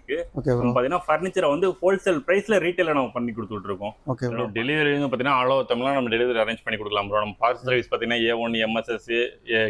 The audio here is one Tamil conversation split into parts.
இருக்கு. பாத்தீங்கன்னா ஃபர்னிச்சரை வந்து ஹோல்சேல் பிரைஸ்ல ரீட்டைல நம்ம பண்ணி கொடுத்துட்டு இருக்கோம். டெலிவரி பாத்தீங்கன்னா ஆல் ஓவர் தமிழ்நாடு நம்ம டெலிவரி அரேஞ்ச் பண்ணி கொடுக்கலாம் ப்ரோ. நம்ம பார்சல் சர்வீஸ் பாத்தீங்கன்னா A1 MSS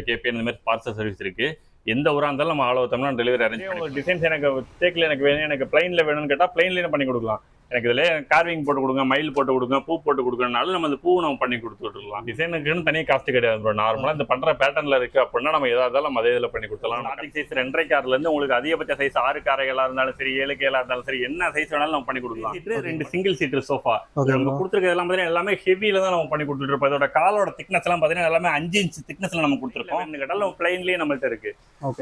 KPN இந்த மாதிரி பார்சல் சர்வீஸ் இருக்கு. எந்த ஊரா இருந்தாலும் நம்ம all over Tamil Nadu delivery arrange பண்ணி டிசைன்ஸ் எனக்கு தேக்கில் எனக்கு வேணும், எனக்கு பிளைன்ல வேணும்னு கேட்டா பிளைன்லயே பண்ணி கொடுக்கலாம். எனக்கு இதுல கார்விங் போட்டு கொடுங்க, மயில் போட்டு கொடுங்க, பூ போட்டு கொடுக்கறதுனால நம்ம அந்த பூ நம்ம பண்ணி கொடுத்துட்டுலாம். டிசைனுக்குன்னு தனியாக காஸ்ட் கிடையாது ப்ரோ. நார்மலா இந்த பண்ற பேட்டர்ன்ல இருக்கு அப்படின்னா நம்ம எதாவது நம்ம அதே இதில் பண்ணி கொடுத்தலாம். ஸ்டார்டிங் சைஸ் 2.5 கார்ல இருந்து உங்களுக்கு அதிகபட்ச சைஸ் 6 காரைகளா இருந்தாலும் சரி, 7 கேலா இருந்தாலும் சரி, என்ன சைஸ் வேணாலும் நம்ம பண்ணி கொடுக்கலாம். 2 சிங்கிள் சீட்டர் சோஃபா நம்ம கொடுத்துருக்க எல்லாம் பார்த்தீங்கன்னா எல்லாமே ஹெவியில தான் நம்ம பண்ணி கொடுத்துட்டு இருப்போம். இதோட காலோட திக்னஸ் எல்லாம் பார்த்தீங்கன்னா எல்லாமே 5 இன்ச் திக்னஸ்ல நம்ம கொடுத்துருக்கோம். இந்த கேட்டாலும் நம்ம பிளைன்லயே நம்மள்ட்ட இருக்கு.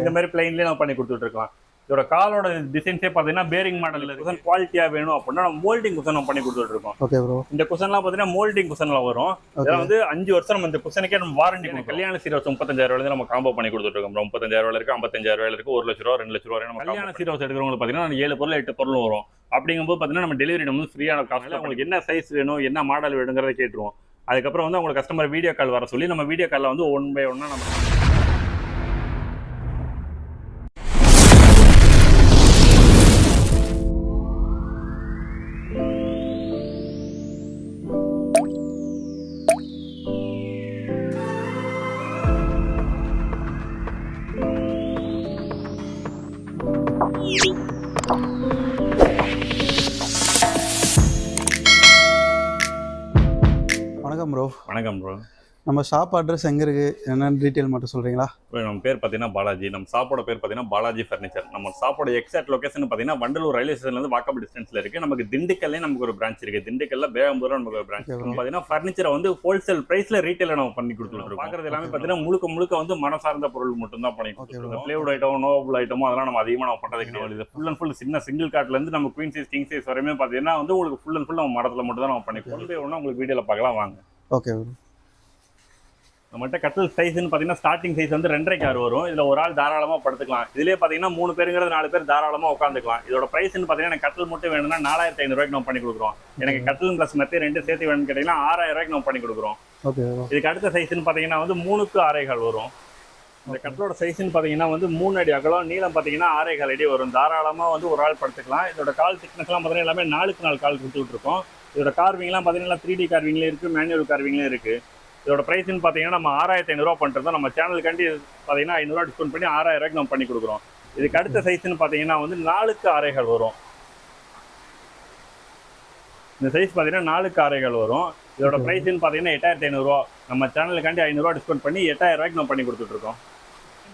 இந்த மாதிரி பிளைன்லயே நம்ம பண்ணி கொடுத்துட்டு இருக்கோம். இதோட காலோட டிசைன்ஸே பாத்தீங்கன்னா பேரிங் மாடல்ல குஷன் குவாலிட்டியா வேணும் அப்படின்னா நம்ம மோல்டிங் குஷன் நம்ம பண்ணி கொடுத்துட்டு இருக்கோம். Okay bro. இந்த குஷன்லாம் பாத்தீங்கன்னா மோல்டிங் குஷன்ல வரும். இதெல்லாம் வந்து 5 வருஷம் நம்ம இந்த குஷனுக்கே நம்ம வாரண்டி கொடுக்கும். கல்யாண சீரோஸ் 35,000 ரூபாயில நம்ம காம்போ பண்ணி கொடுத்துட்டு இருக்கோம். 35,000 ரூபாயில இருக்கு, 55,000 ரூபாயில இருக்கு, 1 லட்சம் ரூபா, 2 லட்சம் ரூபாய். நம்ம கல்யாண சீரோஸ் எடுக்கிறவங்களுக்கு பாத்தீங்கன்னா 7 பொருள் 8 பொருள் வரும். அப்படிங்கும்போது பாத்தீங்கன்னா நம்ம டெலிவரி நம்ம ஃப்ரீயான காஸ்ட்ல உங்களுக்கு என்ன சைஸ் வேணும், என்ன மாடல் வேணுங்கிறத கேட்டுருவோம். அதுக்கப்புறம் வந்து உங்களுக்கு கஸ்டமர் வீடியோ கால் வர சொல்லி நம்ம வீடியோ கால்ல வந்து 1 by 1 நம்ம வணக்கம் ப்ரோ. வணக்கம் ப்ரோ. நம்ம ஷாப் அட்ரஸ் எங்கே இருக்குது, என்னென்னு டீட்டெயில் மட்டும் சொல்கிறீங்களா? நம்ம பேர் பார்த்தீங்கன்னா பாலாஜி. நம்ம ஷாப்போட பேர் பார்த்தீங்கன்னா பாலாஜி ஃபர்னிச்சர். நம்ம ஷாப்போட எக்ஸாக்ட் லொகேஷன் பார்த்தீங்கன்னா வண்டலூர் ரயில்வே ஸ்டேஷன்லேருந்து வாக்கபிள் டிஸ்டன்ஸில் இருக்குது. நமக்கு திண்டுக்கல்லே நமக்கு ஒரு பிரான்ச் இருக்குது. திண்டுக்கல்ல பேகம்பூர் நமக்கு ஒரு பிரான்ச். பார்த்தீங்கன்னா ஃபர்னிச்சரை வந்து ஹோல்சேல் ப்ரைஸில் ரீட்டைலில் நம்ம பண்ணி கொடுத்துருக்கோம். பார்க்குறது எல்லாமே பார்த்தீங்கன்னா முழுக்க வந்து மன சார்ந்த பொருள் மட்டும் தான் பண்ணி கொடுத்துருக்கோம். பிளேவுட் ஐட்டம், நோவபிள் ஐட்டமோ அதெல்லாம் நம்ம அதிகமாக நம்ம பண்ணுறது கிடையாது. இது ஃபுல் அண்ட் ஃபுல் சின்ன சிங்கிள் கார்ட்லேருந்து நம்ம குயின் சைஸ் கிங் சைஸ் வரையுமே பார்த்தீங்கன்னா வந்து உங்களுக்கு ஃபுல் அண்ட் ஃபுல் நம்ம மரத்தில் மட்டும் தான் நம்ம பண்ணி கொடுத்துருக்கோம். உங்களுக்கு வீடியோவில் பார்க்கலாம் வாங்க. ஓகே. நம்மகிட்ட கட்டில் சைஸ்ன்னு பார்த்தீங்கன்னா ஸ்டார்டிங் சைஸ் வந்து 2.5 கார் வரும். இதில் ஒரு ஆள் தாராளமாக படுத்துக்கலாம். இதுலேயே பார்த்தீங்கன்னா 3 பேருங்கிறது 4 பேர் தாராளமாக உட்காந்துக்கலாம். இதோட ப்ரைஸ்ன்னு பார்த்தீங்கன்னா எனக்கு கட்டில் மட்டும் வேணும்னா 4,500 ரூபாய்க்கு நம்ம பண்ணி கொடுக்குறோம். எனக்கு கட்டில் ப்ளஸ் மெத்தை 2 சேர்த்து வேணும்னு கேட்டிங்கன்னா 6,000 ரூபாய்க்கு நம்ம பண்ணி கொடுக்குறோம். இதுக்கு அடுத்த சைஸ்ன்னு பார்த்தீங்கன்னா வந்து 3க்கு 6.5 கால் வரும். இந்த கட்டிலோட சைஸ்ன்னு பார்த்தீங்கன்னா வந்து 3 அடி அகலம், நீளம் பார்த்தீங்கன்னா 6.5 கால் அடி வரும். தாராளமாக வந்து ஒரு ஆள் படுத்துக்கலாம். இதோட கால் திக்னஸ்லாம் பார்த்தீங்கன்னா எல்லாமே 4க்கு 4 கால் கொடுத்துட்டு இருக்கோம். இதோட கார்விங்லாம் பார்த்தீங்கன்னா 3D கார்விங்லேயும் இருக்குது, மேனுவல் கார்விங்லேயும் இருக்குது. இதோட ப்ரைஸ்ன்னு பார்த்தீங்கன்னா நம்ம 6,500 ரூபா பண்ணுறோம். நம்ம சேனலுக்காண்டி பார்த்தீங்கன்னா 500 ரூபா டிஸ்கவுண்ட் பண்ணி 6,000 ரூபாய்க்கு நம்ம பண்ணி கொடுக்குறோம். இதுக்கு அடுத்த சைஸ்ன்னு பார்த்தீங்கன்னா வந்து 4க்கு 6.5 கால் வரும். இந்த சைஸ் பார்த்தீங்கன்னா 4க்கு 6.5 கால் வரும். இதோட ப்ரைஸ்ன்னு பார்த்தீங்கன்னா 8,500 ரூபா. நம்ம சேனலுக்காண்டி 500 ரூபா டிஸ்கவுண்ட் பண்ணி 8,000 ரூபாய்க்கு நம்ம பண்ணி கொடுத்துட்ருக்கோம்.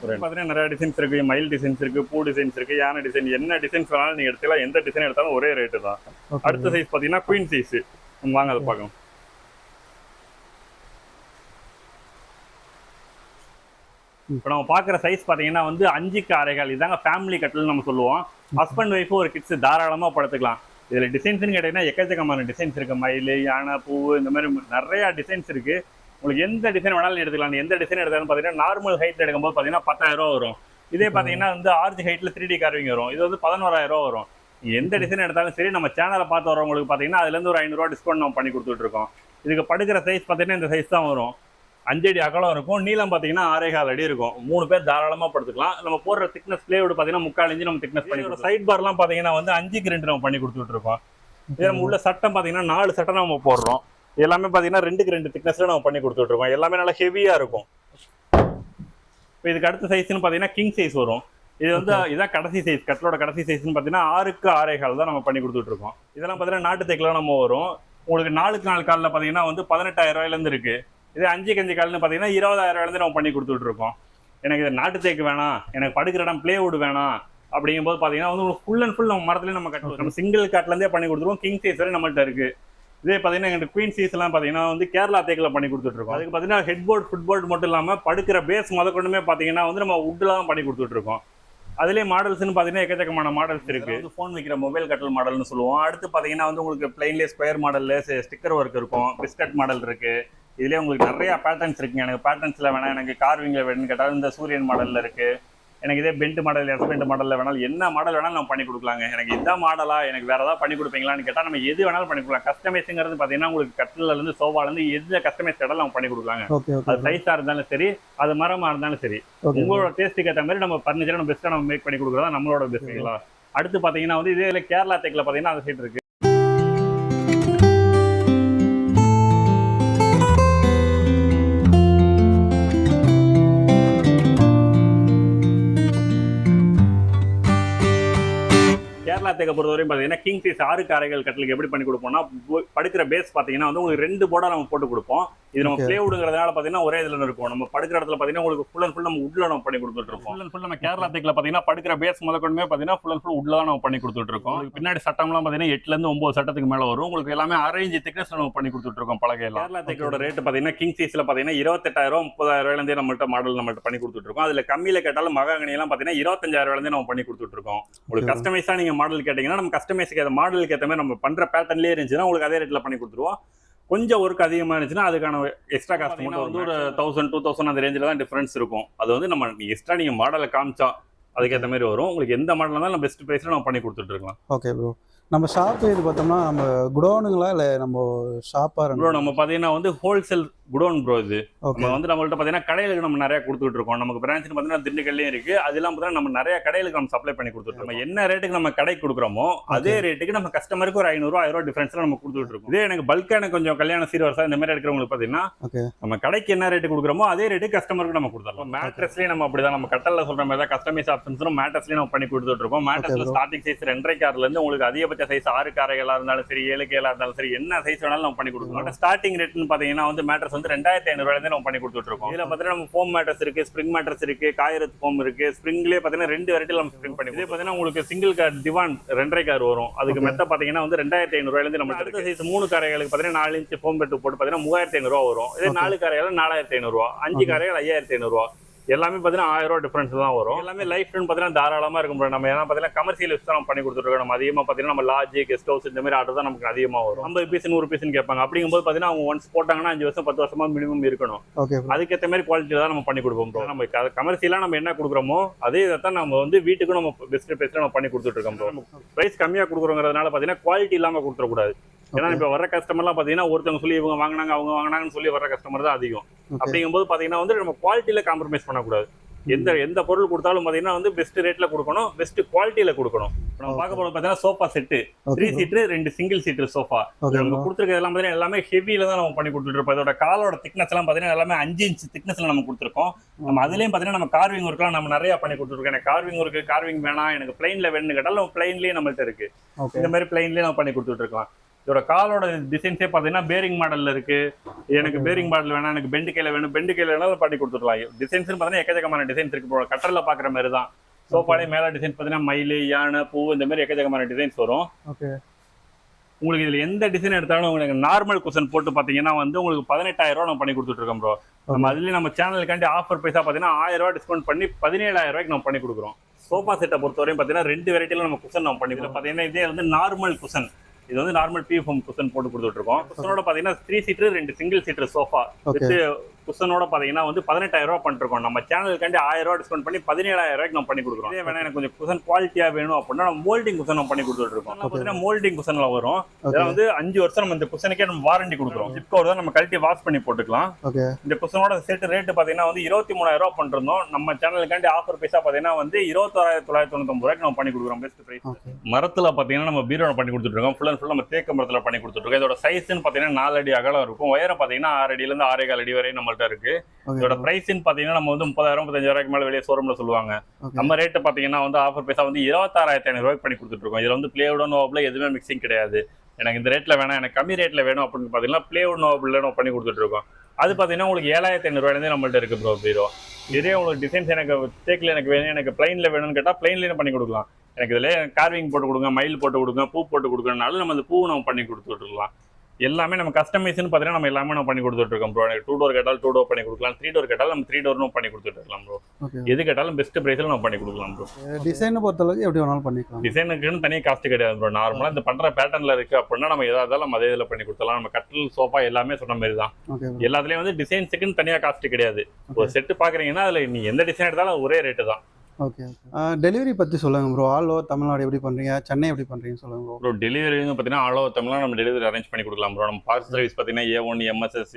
பார்த்தீங்கன்னா நிறைய டிசைன்ஸ் இருக்குது. மயில் டிசைன்ஸ் இருக்குது, பூ டிசைன்ஸ் இருக்குது, யானை டிசைன், என்ன டிசைன்ஸ் வேணாலும் நீங்கள் எடுத்துக்கலாம். எந்த டிசைன் எடுத்தாலும் ஒரே ரேட்டு தான். அடுத்த சைஸ் பார்த்தீங்கன்னா குயின் சைஸ். நம்ம வாங்க அதை பார்க்கலாம். இப்போ நம்ம பார்க்குற சைஸ் பார்த்தீங்கன்னா வந்து 5க்கு 6.5 கால். இதாங்க ஃபேமிலி கட்டில்னு நம்ம சொல்லுவோம். ஹஸ்பண்ட் ஒய்ஃபும் ஒரு கிட்ஸ் தாராளமாக படுத்துக்கலாம். இதில் டிசைன்ஸ்னு கேட்டிங்கன்னா எக்கச்சக்கமான டிசைன்ஸ் இருக்குது. மயில், யானை, பூ, இந்த மாதிரி நிறையா டிசைன்ஸ் இருக்குது. உங்களுக்கு எந்த டிசைன் வேணாலும் எடுத்துக்கலாம். எந்த டிசைன் எடுத்தாலும் பார்த்தீங்கன்னா நார்மல் ஹைட் எடுக்கும்போது பார்த்தீங்கன்னா 10,000 ரூபா வரும். இதே பார்த்தீங்கன்னா வந்து ஆர்ஜ் ஹைட்டில் 3D கார்விங் வரும். இது வந்து 11,000 ரூபா வரும். எந்த டிசைன் எடுத்தாலும் சரி நம்ம சேனலை பார்த்து வரவங்களுக்கு பார்த்தீங்கன்னா அதுலேருந்து ஒரு 500 ரூபா டிஸ்கவுண்ட் நம்ம பண்ணி கொடுத்துட்ருக்கோம். இதுக்கு படுக்கிற சைஸ் பார்த்தீங்கன்னா இந்த சைஸ் தான் வரும். 5 அடி அகலம் இருக்கும். நீளம் பார்த்தீங்கன்னா 6.5 அடி இருக்கும். 3 பேர் தாராளமாக படுத்துக்கலாம். நம்ம போடுற திக்னஸ் பிளேவுட் பார்த்தீங்கன்னா 3/4 இன்ச்சு நம்ம திக்னஸ் பண்ணி கொடுத்துருக்கோம். சைட் பார்லாம் பார்த்தீங்கன்னா வந்து 5க்கு 2 நம்ம பண்ணி கொடுத்துட்ருக்கோம். இதே நம்ம உள்ள சட்டம் பார்த்தீங்கன்னா 4 சட்டம் நம்ம போடுறோம். எல்லாமே பார்த்தீங்கன்னா 2க்கு 2 திக்னஸ்ல நம்ம பண்ணி கொடுத்துட்ருக்கோம். எல்லாமே நல்லா ஹெவியாக இருக்கும். இப்போ இதுக்கு அடுத்த சைஸ்ன்னு பார்த்தீங்கன்னா கிங் சைஸ் வரும். இது வந்து இதான் கடைசி சைஸ். கட்டிலோட கடைசி சைஸ்ன்னு பார்த்தீங்கன்னா 6க்கு 6.5 கால் தான் நம்ம பண்ணி கொடுத்துட்ருக்கோம். இதெல்லாம் பார்த்தீங்கன்னா நாட்டு தேக்கில் நம்ம வரும். உங்களுக்கு 4க்கு 4 காலில் பார்த்தீங்கன்னா வந்து 18,000 ரூபாயிலேருந்து இருக்குது. இதே 5க்கு 5 கால்னு பார்த்தீங்கன்னா 20,000 ரூபாயிலேருந்து நம்ம பண்ணி கொடுத்துட்ருக்கோம். எனக்கு இது நாட்டு தேக்கு வேணாம், எனக்கு படுக்கிற இடம் பிளேவுட் வேணாம் அப்படிங்கும்போது பார்த்தீங்கன்னா வந்து உங்களுக்கு ஃபுல் அண்ட் ஃபுல் நம்ம மரத்துலேயே நம்ம கட்டுவோம். நம்ம சிங்கிள் காட்லேருந்தே பண்ணி கொடுத்துருவோம். கிங் சைஸ் வரை நம்மள்ட்ட இருக்குது. இதே பார்த்தீங்கன்னா எங்களுக்கு குயின் சைஸ்லாம் பார்த்தீங்கன்னா வந்து கேரளா தேக்கில் பண்ணி கொடுத்துட்ருக்கோம். அதுக்கு பார்த்தீங்கன்னா ஹெட் போர்ட், ஃபுட் போர்ட் மட்டும் இல்லாமல் படுக்கிற பேஸ் முதற்கொண்டுமே பார்த்தீங்கன்னா வந்து நம்ம வுட்டில் தான் பண்ணி கொடுத்துட்ருக்கோம். அதுலேயே மாடல்ஸ்னு பார்த்தீங்கன்னா எக்கச்சக்கமான மாடல்ஸ் இருக்குது. ஃபோன் வைக்கிற மொபைல் கட்டல் மாடல்னு சொல்லுவோம். அடுத்து பார்த்தீங்கன்னா வந்து உங்களுக்கு பிளைன்லேயே ஸ்கொயர் மாடலில் ஸ்டிக்கர் ஒர்க் இருக்கும். பிஸ்கட் மாடல் இருக்குது. இதுலேயே உங்களுக்கு நிறையா பேட்டர்ன்ஸ் இருக்குங்க. எனக்கு பேட்டர்ன்ஸில் வேணால், எனக்கு கார்விங்கில் வேணும்னு கேட்டாலும் இந்த சூரியன் மாடலில் இருக்குது. எனக்கு இதே பெல்ட் மாடல், எஸ்பெண்ட் மாடலில் வேணாலும் என்ன மாடல் வேணாலும் நம்ம பண்ணி கொடுக்கலாங்க. எனக்கு இதான் மாடலா, எனக்கு வேறு ஏதாவது பண்ணி கொடுப்பீங்களான்னு கேட்டால் நம்ம எது வேணாலும் பண்ணி கொடுக்கலாம். கஸ்டமைஸுங்கிறது பார்த்தீங்கன்னா உங்களுக்கு கட்டிலேருந்து சோஃபாலேருந்து எது கஸ்டமைஸ் கேட்டாலும் நம்ம பண்ணி கொடுக்கலாங்க. அது சைஸாக இருந்தாலும் சரி, அது மரமாக இருந்தாலும் சரி, உங்களோட டேஸ்ட்டுக்கு ஏற்ற மாதிரி நம்ம ஃபர்னிச்சரை நம்ம பெஸ்ட்டாக நம்ம மேக் பண்ணி கொடுக்குறதா நம்மளோட பெஸ்ட்டுங்களா. அடுத்து பார்த்தீங்கன்னா வந்து இதே கேரளா தேக்கில் பார்த்தீங்கன்னா அந்த சைடு இருக்கு. கேரளா தேக்கை பொறுத்தவரையும் பார்த்தீங்கன்னா கிங் சைஸ் 6 காரைகள் கட்டலுக்கு எப்படி பண்ணி கொடுப்போம்னா, படுக்கிற பேஸ் பார்த்தீங்கன்னா வந்து உங்களுக்கு 2 போர்டா நம்ம போட்டு கொடுப்போம். இது நம்ம பிளேவுடுங்கிறதுனால பார்த்தீங்கன்னா ஒரே இதில் இருக்கும். நம்ம படுக்கிற இடத்துல பார்த்தீங்கன்னா உங்களுக்கு ஃபுல் அண்ட் ஃபுல் நம்ம உட்ல நம்ம பண்ணி கொடுத்துட்டு இருக்கோம். ஃபுல் அண்ட் ஃபுல் நம்ம கேரளா தேக்கில் பார்த்தீங்கன்னா படுக்கிற பேஸ் முதற்கொண்டுமே பார்த்தீங்கன்னா ஃபுல் அண்ட் ஃபுல் உட்ல தான் நம்ம பண்ணி கொடுத்துட்டு இருக்கோம். பின்னாடி சட்டம்லாம் பார்த்தீங்கன்னா 8லேருந்து 9 சட்டத்துக்கு மேலே வரும். உங்களுக்கு எல்லாமே 6 இன்ச் திக்னஸ் நம்ம பண்ணி கொடுத்துட்டு இருக்கோம் பலகையில். கேரளா தேக்கோட ரேட் பார்த்தீங்கன்னா கிங் சைஸ்ல பார்த்தீங்கன்னா 28,000 30,000 நம்மள்ட்ட மாடல் நம்மள்ட்ட பண்ணி கொடுத்துட்டு இருக்கோம். அதில் கம்மியில் கேட்டாலும் மகாகனியெல்லாம் பார்த்தீங்கன்னா 25,000 நம்ம பண்ணி கொடுத்துட்டு இருக்கோம். உங்களுக்கு கஸ்டமைஸாக நீங்கள் மாடல் கேட்டிங்கன்னா நம்ம கஸ்டமைஸுக்கு அந்த மாடலுக்கு ஏற்ற மாதிரி நம்ம பண்ணுற பேட்டர்ன்லேயே இருந்துச்சுன்னா உங்களுக்கு அதே ரேட்டில் பண்ணி கொடுத்துருவோம். கொஞ்சம் ஒர்க் அதிகமாக இருந்துச்சுன்னா அதுக்கான எக்ஸ்ட்ரா காஸ்ட் மட்டும் வந்து ஒரு 1000 2000 அந்த ரேஞ்சில் தான் டிஃபரன்ஸ் இருக்கும். அது வந்து நம்ம எக்ஸ்ட்ரா நீங்கள் மாடலை காமிச்சா அதுக்கேற்ற மாதிரி வரும். உங்களுக்கு எந்த மாடல் இருந்தாலும் நம்ம பெஸ்ட் ப்ரைஸில் நம்ம பண்ணி கொடுத்துட்டு இருக்கலாம். Okay bro. நம்ம ஷாப் இது பார்த்தோம்னா நம்ம குடோனுங்களா இல்லை நம்ம ஷாப்பாக? ப்ரோ நம்ம பார்த்தீங்கன்னா வந்து ஹோல்சேல் குடோன் ப்ரோ. இது நம்ம வந்து நம்மள்ட்ட பார்த்தீங்கன்னா கடைகளுக்கு நம்ம நிறைய கொடுத்துட்டு இருக்கோம். நமக்கு பிரான்ச் பார்த்தீங்கன்னா திண்டுக்கல்லையும் இருக்கு. அது இல்லாமல் பார்த்தீங்கன்னா நம்ம நிறைய கடைகளுக்கு நம்ம சப்ளை பண்ணி கொடுத்துட்டு இருக்கோம். என்ன ரேட்டுக்கு நம்ம கடைக்கு கொடுக்குறோமோ அதே ரேட்டுக்கு நம்ம கஸ்டமருக்கு ஒரு 500 1000 டிஃபரன்ஸ்ல நம்ம கொடுத்துட்டு இருக்கோம். இதே எனக்கு பல்கா எனக்கு கொஞ்சம் கல்யாண சீர்வரிசை இந்த மாதிரி எடுக்கிறவங்களுக்கு பார்த்தீங்கன்னா நம்ம கடைக்கு என்ன ரேட்டு கொடுக்குறோமோ அதே ரேட்டு கஸ்டமருக்கு நம்ம கொடுத்துருக்கோம். மேட்ரஸ்லேயே நம்ம அப்படிதான் நம்ம கட்டலில் சொல்ற மாதிரி தான் கஸ்டமைஸ் ஆப்ஷன்ஸும் மேட்ரஸ்லேயே நம்ம பண்ணி கொடுத்துட்டு இருக்கோம். மேட்ரஸ்ல ஸ்டார்டிங் சைஸ் 2.5 கார்லேருந்து உங்களுக்கு அதிகபட்ச சைஸ் 6 காரைகளா இருந்தாலும் சரி 7 கேலா இருந்தாலும் சரி என்ன சைஸ் வேணாலும் நம்ம பண்ணி கொடுக்குறோம். ஸ்டார்டிங் ரேட்னு பார்த்தீங்கன்னா வந்து மேட்ரஸ் வந்து 2500 நம்ம பண்ணி கொடுத்துட்டு இருக்கோம். இதுல பாத்தீங்கன்னா நம்ம ஃபோம் மேட்ரஸ் இருக்கு, ஸ்ப்ரிங் மேட்ரஸ் இருக்கு, காயரத் ஃபோம் இருக்கு. ஸ்ப்ரிங்லயே பாத்தீங்கன்னா 2 வெரைட்டில நம்ம ஸ்ப்ரிங் பண்ணி. இதே பாத்தீங்கன்னா உங்களுக்கு சிங்கிள் கார் திவான் 2.5 கார் வரும். அதுக்கு மெத்த பாத்தீங்கன்னா வந்து 2500 நம்ம அடுத்த சைஸ் 3 காரைகளுக்கு பாத்தீங்கன்னா 4 இன்ச் ஃபோம் பெட் போட்டு பாத்தீங்கன்னா 3500 வரும். இதே 4 காரைகள் 4500, 5 காரைகள் 5500. எல்லாமே பார்த்தீங்கன்னா 1000 டிஃபரன்ஸ் தான் வரும். எல்லாமே லைஃப் டைம் பார்த்தீங்கன்னா தாராளமாக இருக்கும். நம்ம ஏன்னா பார்த்தீங்கன்னா கமர்ஷியல் யூஸ் தான் நம்ம பண்ணி கொடுத்துருக்கோம். நம்ம அதிகமாக பார்த்தீங்கன்னா நம்ம லாட்ஜ் கெஸ்ட் ஹவுஸ் இந்த மாதிரி ஆர்டர் தான் நமக்கு அதிகமாக வரும். 50 பீஸ் 100 பீஸ்ன்னு கேட்பாங்க. அப்படிங்கும்போது பார்த்தீங்கன்னா அவங்க ஒன்ஸ் போட்டாங்கன்னா 5 வருஷம் 10 வருஷமா மினிமம் இருக்கணும். அதுக்கேற்ற மாதிரி குவாலிட்டி தான் நம்ம பண்ணி கொடுப்போம். நம்ம கமர்ஷியலாக நம்ம என்ன கொடுக்குறோமோ அதே இதை தான் நம்ம வந்து வீட்டுக்கும் நம்ம பெஸ்ட் ப்ரைஸ்ல நம்ம பண்ணி கொடுத்துட்டு இருக்கோம். நம்ம ப்ரைஸ் கம்மியாக கொடுக்குறோங்கிறதுனால பார்த்தீங்கன்னா குவாலிட்டி இல்லாமல் கொடுத்துடக்கூடாது. ஏன்னா இப்போ வர கஸ்டமர்லாம் பார்த்தீங்கன்னா ஒருத்தவங்க சொல்லி இவங்க வாங்கினாங்க அவங்க வாங்கினாங்கன்னு சொல்லி வர கஸ்டமர் தான் அதிகம். அப்படிங்கும்போது பார்த்தீங்கன்னா வந்து நம்ம குவாலிட்டியில காம்ப்ரமைஸ் பண்ணக்கூடாது. எந்த பொருள் கொடுத்தாலும் பார்த்தீங்கன்னா வந்து பெஸ்ட் ரேட்ல கொடுக்கணும், பெஸ்ட் குவாலிட்டியில கொடுக்கணும். நம்ம பார்க்க போறது பார்த்தீங்கன்னா சோஃபா செட்டு 3 சீட்டு 2 சிங்கிள் சீட்டர் சோஃபா. நம்ம கொடுத்துருக்க எல்லாம் பார்த்தீங்கன்னா எல்லாமே ஹெவியில தான் நம்ம பண்ணி கொடுத்துட்டு இருப்போம். இதோட காலோட திக்னஸ் எல்லாம் பார்த்தீங்கன்னா எல்லாமே 5 இன்ச் திக்னஸ்ல நம்ம கொடுத்துருக்கோம். நம்ம அதுலயும் பார்த்தீங்கன்னா நம்ம கார்விங் ஒர்க்லாம் நம்ம நிறைய பண்ணி கொடுத்துருக்கோம். எனக்கு கார்விங் ஒர்க்கு கார்விங் வேணாம் எனக்கு பிளைன்ல வேணும்னு கேட்டாலும் நம்ம பிளைன்லயே நம்மள்ட்ட இருக்கு. இந்த மாதிரி பிளைன்லயே நம்ம பண்ணி கொடுத்துட்டு இருக்கோம். இதோட காலோட டிசைன்ஸே பார்த்தீங்கன்னா பேரிங் மாடல்ல இருக்கு. எனக்கு பேரிங் மாடல் வேணாம் எனக்கு பெண்டு கையில வேணும், பெண்டு கையில வேணாலும் பண்ணி கொடுத்துடலாம். டிசைன்ஸ் பார்த்தீங்கன்னா எக்கச்சக்கமான டிசைன்ஸ் இருக்கு. கட்டர்ல பாக்குற மாதிரி தான் சோஃபாலே மேல டிசைன்ஸ் பார்த்தீங்கன்னா மயில் யானை பூ இந்த மாதிரி எக்கச்சக்கமான டிசைன்ஸ் வரும். உங்களுக்கு இதுல எந்த டிசைன் எடுத்தாலும் உங்களுக்கு நார்மல் குஷன் போட்டு பாத்தீங்கன்னா வந்து உங்களுக்கு 18,000 நம்ம பண்ணி கொடுத்துட்டு இருக்கோம் ப்ரோ. நம்ம அதுலயும் நம்ம சேனலுக்காண்டி ஆஃபர் பைசா பாத்தீங்கன்னா 1000 டிஸ்கவுண்ட் பண்ணி 17,000 நம்ம பண்ணி கொடுக்குறோம். சோஃபா செட்டை பொறுத்தவரையும் பாத்தீங்கன்னா 2 வெரைட்டில நம்ம குஷன் நம்ம பண்ணி பாத்தீங்கன்னா இதே வந்து நார்மல் குஷன். இது வந்து நார்மல் பி ஃபோம் குஷன் போட்டு கொடுத்துட்டு இருக்கோம். குஷனோட பாத்தீங்கன்னா 3 seater 2 single seater sofa with குஷனோட பாத்தீங்கன்னா வந்து 18,000 பண்ணிருக்கோம். நம்ம சேனலுக்காண்டி 1000 டிஸ்கவுண்ட் பண்ணி 17,000 நம்ம பண்ணி கொடுக்குறோம். இதே வேணா எனக்கு கொஞ்சம் குஷன் குவாலிட்டியா வேணும் அப்படின்னா நம்ம மோல்டிங் குஷன் நம்ம பண்ணி கொடுத்துட்டு இருக்கோம். பாத்தீங்கன்னா மோல்டிங் குஷன்ல வரும். இதெல்லாம் வந்து 5 வருஷம் நம்ம இந்த குஷனுக்கே நம்ம வாரண்டி கொடுக்குறோம். ஜிப் கவர் தான் நம்ம கழட்டி வாஷ் பண்ணி போட்டுக்கலாம். இந்த குஷனோட செட் ரேட் பாத்தீங்கன்னா வந்து 23,000 பண்ணிருந்தோம். நம்ம சேனலுக்காண்டி ஆஃபர் பைசா பாத்தீங்கன்னா வந்து 21,999 நம்ம பண்ணி கொடுக்குறோம். Best price. மரத்துல பாத்தீங்கன்னா நம்ம பீரோட பண்ணி கொடுத்துட்டு இருக்கோம். ஃபுல் அண்ட் ஃபுல் நம்ம தேக்க மரத்துல பண்ணி கொடுத்துட்டு இருக்கோம். இதோட சைஸ்ன்னு பாத்தீங்கன்னா 4 அடி அகலம் இருக்கும். உயரம் பாத்தீங்கன்னா 6 அடியில இருந்து 6.25 அடி வரை நம்மள்ட்ட இருக்கு. இதோட பிரைஸ்ன்னு பாத்தீங்கன்னா நம்ம வந்து 30,000 35,000 மேல வெளியே ஷோரூம்ல சொல்லுவாங்க. நம்ம ரேட் பாத்தீங்கன்னா வந்து ஆஃபர் பைசா வந்து 26,500 பண்ணி கொடுத்துட்டு இருக்கோம். இதுல வந்து பிளேவுட் நோவப்ல எதுவுமே மிக்சிங் கிடையாது. எனக்கு இந்த ரேட்ல வேணாம் எனக்கு கம்மி ரேட்ல வேணும் அப்படின்னு பாத்தீங்கன்னா பிளேவுட் நோவப்ல நம்ம பண்ணி கொடுத்துட்டு இருக்கோம். அது பாத்தீங்கன்னா உங்களுக்கு 7,500 நம்மள்ட்ட இருக்கு ப்ரோ பீரோ. இதே உங்களுக்கு டிசைன்ஸ் எனக்கு தேக்கில் எனக்கு வேணும் எனக்கு பிளைன்ல வேணும்னு கேட்டா பிளைன்லயே பண்ணி கொடுக்கலாம். எனக்கு இதுல கார்விங் போட்டு கொடுங்க, மயில் போட்டு கொடுங்க, பூ போட்டு கொடுக்கறதுனால நம்ம அந்த பூ நம்ம பண்ணி கொடுத்துட்டு இருக்கலாம். எல்லாமே நம்ம கஸ்டமைஸ்னு பார்த்தீங்கன்னா நம்ம எல்லாமே நம்ம பண்ணி கொடுத்துட்டு இருக்கோம் ப்ரோ. எனக்கு 2 டோர் கேட்டாலும் 2 டோர் பண்ணி கொடுக்கலாம், 3 டோர் கேட்டாலும் நம்ம 3 டோர்னும் பண்ணி கொடுத்துட்டு இருக்கலாம் ப்ரோ. எது கேட்டாலும் பெஸ்ட் பிரைஸ்ல நம்ம பண்ணி கொடுக்கலாம் ப்ரோ. டிசைனை பொறுத்தளவுக்கு எப்படி வேணாலும் பண்ணிக்கலாம். டிசைனுக்குன்னு தனியாக காஸ்ட் கிடையாது ப்ரோ. நார்மலாக இந்த பண்ற பேட்டர்ன்ல இருக்கு அப்படின்னா நம்ம எதாவது நம்ம அதே இதில் பண்ணி கொடுத்தலாம். நம்ம கட்டில் சோஃபா எல்லாமே சொன்ன மாதிரி தான். எல்லாத்துலேயும் வந்து டிசைன்ஸுக்குன்னு தனியாக காஸ்ட் கிடையாது. ஒரு செட்டு பார்க்குறீங்கன்னா அதில் நீ எந்த டிசைன் எடுத்தாலும் ஒரே ரேட்டு தான். ஓகே. டெலிவரி பற்றி சொல்லுங்க ப்ரோ. ஆல் ஓவர் தமிழ்நாடு எப்படி பண்ணுறீங்க, சென்னை எப்படி பண்ணுறீங்கன்னு சொல்லுங்க ப்ரோ. டெலிவரி பார்த்தீங்கன்னா ஆல் ஓவர் தமிழ்நாடு நம்ம டெலிவரி அரேஞ்ச் பண்ணி கொடுக்கலாம் ப்ரோ. நம்ம பார்சல் சர்வீஸ் பார்த்தீங்கன்னா A1 MSS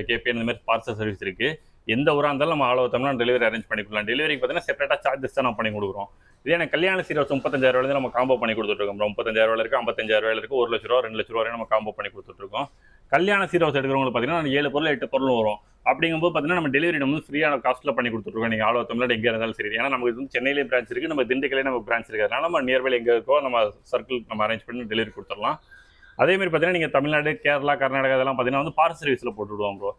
KPN இந்த மாதிரி பார்சல் சர்வீஸ் இருக்கு. எந்த ஊராக இருந்தாலும் நம்ம all over Tamil Nadu delivery arrange பண்ணி கொடுக்கலாம். டெலிவரிக்கு பார்த்தீங்கன்னா செப்பரேட்டாக சார்ஜஸ் தான் நம்ம பண்ணி கொடுக்குறோம். இதே எனக்கு கல்யாண சீரோஸ் 35,000 நம்ம காம்போ பண்ணி கொடுத்துட்ருக்கோம். 35,000 இருக்கு, 55,000 இருக்கு, 1 லட்ச ரூபா 2 லட்ச ரூபா வரை நம்ம காம்போ பண்ணி கொடுத்துட்ருக்கோம். கல்யாண சீரோஸ் எடுக்கிறவங்களுக்கு பார்த்தீங்கன்னா 7 பொருள் 8 பொருள் வரும். அப்படிங்கும்போது பார்த்தீங்கன்னா நம்ம டெலிவரி நம்ம ஃப்ரீயான காஸ்ட்டில் பண்ணி கொடுத்துட்ருக்கோம். நீங்கள் ஆல் ஓவர் தமிழ்நாடு எங்கே இருந்தாலும் சரி. ஏன்னா நமக்கு வந்து சென்னையிலே பிரான்ச் இருக்குது, நம்ம திண்டுக்கல்லே நம்ம பிரான்ச் இருக்கிறதுனால நம்ம நியர்பை எங்கே இருக்கோ நம்ம சர்க்கிள் நம்ம அரேஞ்ச் பண்ணி டெலிவரி கொடுத்துடலாம். அதேமாதிரி பார்த்தீங்கன்னா நீங்கள் தமிழ்நாடு, கேரளா, கர்நாடகா இதெல்லாம் பார்த்தீங்கன்னா வந்து பார்சல் சர்வீஸில் போட்டு விடுவோம் ப்ரோ.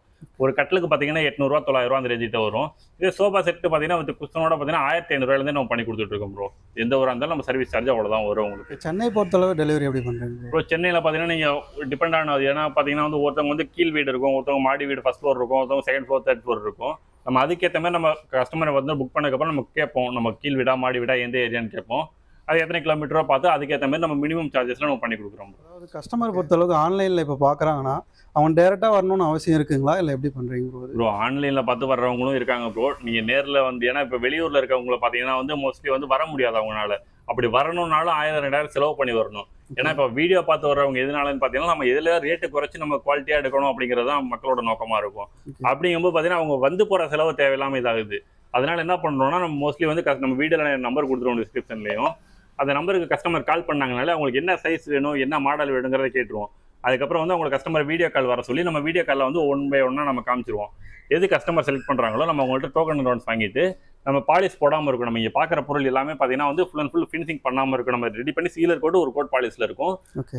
ஒரு கட்டலுக்கு பார்த்தீங்கன்னா 800 900 அந்த ரேஞ்சிட்ட வரும். இதே சோஃபா செட்டு பார்த்தீங்கன்னா வித் குஷனோட பார்த்தீங்கன்னா 1500 நம்ம பண்ணி கொடுத்துட்ருக்கோம் ப்ரோ. எந்த ஊராக இருந்தாலும் நம்ம சர்வீஸ் சார்ஜ் அவ்வளோதான் வரும் உங்களுக்கு. சென்னை பொறுத்தளவு டெலிவரி எப்படி பண்ணுறீங்க ப்ரோ? சென்னையில் பார்த்தீங்கன்னா நீங்கள் டிபெண்ட் ஆனது. ஏன்னா பார்த்தீங்கன்னா வந்து ஒருத்தவங்க வந்து கீழ் வீடு இருக்கும், ஒருத்தவங்க மாடி வீடு ஃபர்ஸ்ட் ஃப்ளோர் இருக்கும், ஒருத்தவங்க செகண்ட் ஃப்ளோர் தேர்ட் ஃப்ளோர் இருக்கும். நம்ம அதுக்கேற்ற மாதிரி நம்ம கஸ்டமரை வந்து புக் பண்ணதுக்கப்புறம் நம்ம கேட்போம், நம்ம கீழ் வீடா மாடி வீடா எந்த ஏரியான்னு கேட்போம். அது எத்தனை கிலோமீட்டரோ பார்த்து அதுக்கேற்ற மாதிரி நம்ம மினிமம் சார்ஜஸ்லாம் நம்ம பண்ணி கொடுக்குறோம். அதாவது கஸ்டமர் பொறுத்தளவுக்கு ஆன்லைனில் இப்போ பார்க்குறாங்கன்னா அவன் டேரெக்டாக வரணும்னு அவசியம் இருக்குங்களா, இல்லை எப்படி பண்ணுறீங்க ப்ரோ? ப்ரோ ஆன்லைனில் பார்த்து வர்றவங்களும் இருக்காங்க ப்ரோ. நீங்கள் நேரில் வந்து, ஏன்னா இப்போ வெளியூரில் இருக்கவங்கள பார்த்தீங்கன்னா வந்து மோஸ்ட்லி வந்து வர முடியாது அவங்களால. அப்படி வரணும்னாலும் 1000 2000 செலவு பண்ணி வரணும். ஏன்னா இப்போ வீடியோ பார்த்து வர்றவங்க எதனாலன்னு பார்த்தீங்கன்னா நம்ம எதில் ரேட்டு குறைச்சி நம்ம குவாலிட்டியாக எடுக்கணும் அப்படிங்கிறது தான் மக்களோட நோக்கமாக இருக்கும். அப்படிங்கும்போது பார்த்தீங்கன்னா அவங்க வந்து போகிற செலவு தேவையில்லாமல் இதாகுது. அதனால என்ன பண்ணுறோம்னா நம்ம மோஸ்ட்லி வந்து நம்ம வீடியோவில் நம்பர் கொடுத்துருவோம் டிஸ்கிரிப்ஷன்லேயும். அந்த நம்பருக்கு கஸ்டமர் கால் பண்ணாங்கனாலே அவங்களுக்கு என்ன சைஸ் வேணும், என்ன மாடல் வேணுங்கிறத கேட்டுருவோம். அதுக்கப்புறம் வந்து அவங்களுக்கு கஸ்டமர் வீடியோ கால் வர சொல்லி நம்ம வீடியோ காலில் வந்து 1 by 1 நம்ம காமிச்சிருவோம். எது கஸ்டமர் செலக்ட் பண்ணுறாங்களோ நம்ம அவங்கள்ட்ட டோக்கன் அட்வான்ஸ் வாங்கிட்டு நம்ம பாலிஷ் போடாமல் இருக்கும். நம்ம இங்கே பார்க்குற பொருள் எல்லாமே பார்த்தீங்கன்னா வந்து ஃபுல் அண்ட் ஃபுல் ஃபினிஷிங் பண்ணாமல் இருக்கும். நம்ம ரெடி பண்ணி சீலர் கோட் ஒரு கோட் பாலிஷில் இருக்கும்.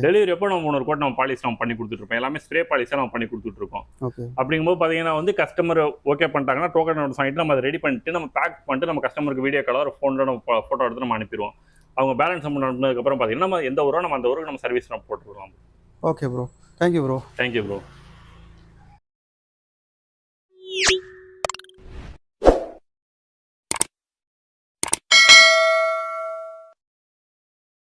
டெலிவரி அப்போ நம்ம 3 கோட் நம்ம பாலிஷ் நம்ம பண்ணி கொடுத்துட்ருப்போம். எல்லாமே ஸ்ப்ரே பாலிஷாக நம்ம பண்ணி கொடுத்துட்ருக்கோம். அப்படிங்கும்போது பார்த்தீங்கன்னா வந்து கஸ்டமர் ஓகே பண்ணிட்டாங்கன்னா டோக்கன் அட்வான்ஸ் வாங்கிட்டு நம்ம அதை ரெடி பண்ணிட்டு நம்ம பேக் பண்ணிட்டு நம்ம கஸ்டமருக்கு வீடியோ காலாக ஒரு ஃபோனில் நம்ம ஃபோட்டோ எடுத்து நம்ம அனுப்பிடுவோம். அவங்க பேலன்ஸ் அமௌண்ட் அனுப்புனதுக்கப்புறம் பார்த்தீங்கன்னா நம்ம எந்த ஊரோ நம்ம அந்த ஊருக்கு நம்ம சர்வீஸ் நம்ம போட்டுருவோம். Okay bro, thank you bro. Thank you bro.